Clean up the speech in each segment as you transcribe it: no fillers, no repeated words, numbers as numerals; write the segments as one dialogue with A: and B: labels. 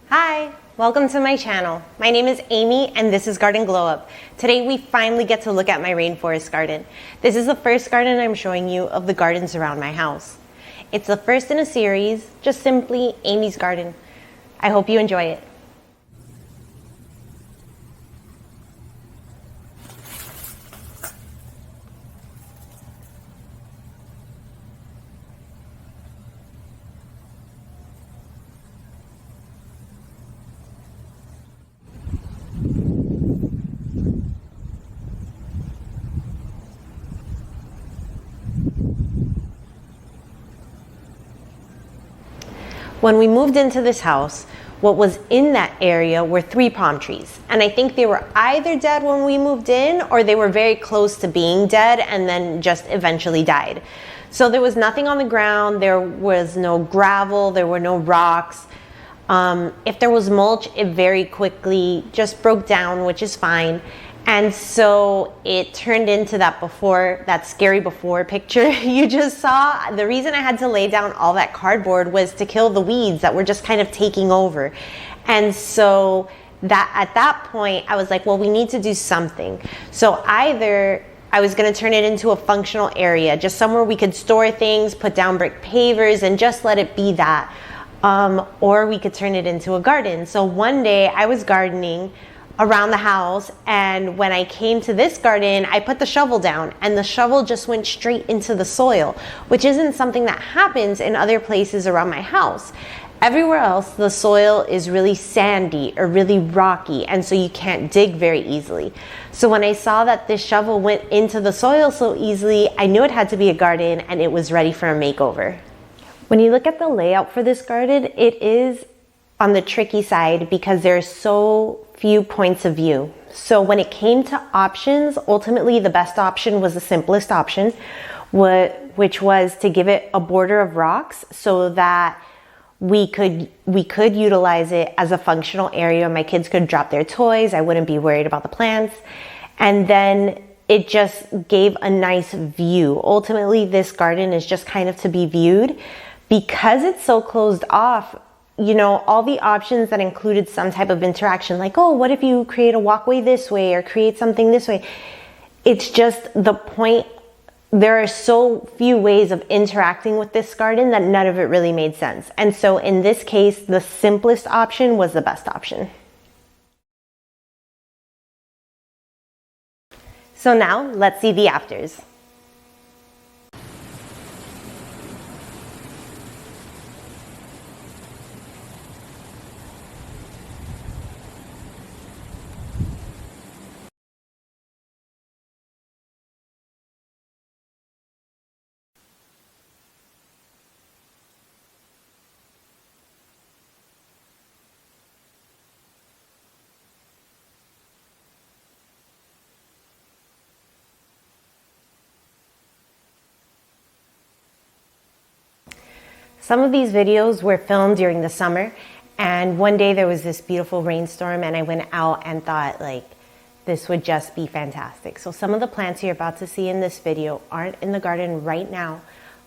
A: Hi, welcome to my channel. My name is Amy and this is Garden Glow Up. Today we finally get to look at my rainforest garden. This is the first garden I'm showing you of the gardens around my house. It's the first in a series, just simply Amy's Garden. I hope you enjoy it. When we moved into this house, what was in that area were 3 palm trees. And I think they were either dead when we moved in or they were very close to being dead and then just eventually died. So there was nothing on the ground, there was no gravel, there were no rocks. If there was mulch, it very quickly just broke down, which is fine. And so it turned into that scary before picture you just saw. The reason I had to lay down all that cardboard was to kill the weeds that were just kind of taking over. And so at that point, I was like, well, we need to do something. So either I was gonna turn it into a functional area, just somewhere we could store things, put down brick pavers and just let it be that. Or we could turn it into a garden. So one day I was gardening around the house, and when I came to this garden, I put the shovel down and the shovel just went straight into the soil, which isn't something that happens in other places around my house. Everywhere else, the soil is really sandy or really rocky, and so you can't dig very easily. So when I saw that this shovel went into the soil so easily, I knew it had to be a garden and it was ready for a makeover. When you look at the layout for this garden, it is on the tricky side because there's so few points of view. So when it came to options, ultimately the best option was the simplest option, which was to give it a border of rocks so that we could utilize it as a functional area. My kids could drop their toys. I wouldn't be worried about the plants. And then it just gave a nice view. Ultimately, this garden is just kind of to be viewed. Because it's so closed off, you know, all the options that included some type of interaction, like, oh, what if you create a walkway this way or create something this way? It's just the point. There are so few ways of interacting with this garden that none of it really made sense. And so in this case, the simplest option was the best option. So now let's see the afters. Some of these videos were filmed during the summer, and one day there was this beautiful rainstorm and I went out and thought, like, this would just be fantastic. So some of the plants you're about to see in this video aren't in the garden right now,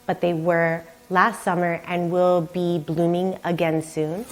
A: but they were last summer and will be blooming again soon.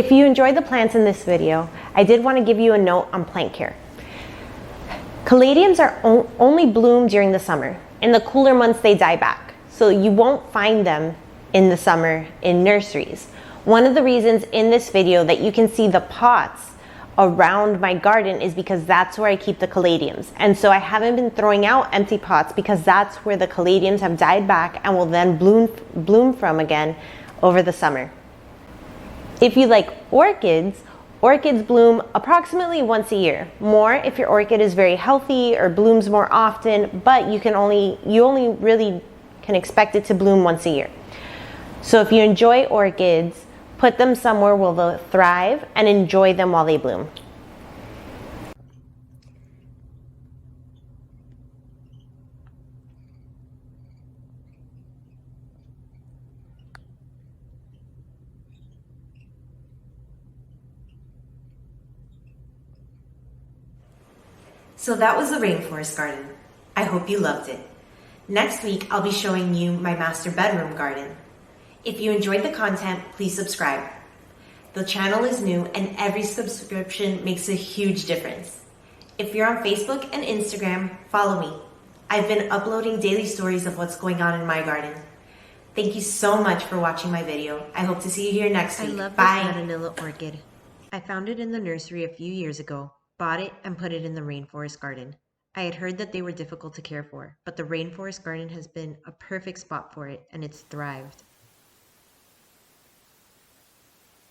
A: If you enjoyed the plants in this video, I did want to give you a note on plant care. Caladiums are only bloom during the summer. In the cooler months, they die back. So you won't find them in the summer in nurseries. One of the reasons in this video that you can see the pots around my garden is because that's where I keep the caladiums. And so I haven't been throwing out empty pots because that's where the caladiums have died back and will then bloom from again over the summer. If you like orchids, orchids bloom approximately once a year. More if your orchid is very healthy or blooms more often, but you only really can expect it to bloom once a year. So if you enjoy orchids, put them somewhere where they'll thrive and enjoy them while they bloom. So that was the Rainforest Garden. I hope you loved it. Next week, I'll be showing you my master bedroom garden. If you enjoyed the content, please subscribe. The channel is new and every subscription makes a huge difference. If you're on Facebook and Instagram, follow me. I've been uploading daily stories of what's going on in my garden. Thank you so much for watching my video. I hope to see you here next week.
B: I love
A: Bye.
B: this vanilla orchid. I found it in the nursery a few years ago, bought it and put it in the Rainforest Garden. I had heard that they were difficult to care for, but the Rainforest Garden has been a perfect spot for it and it's thrived.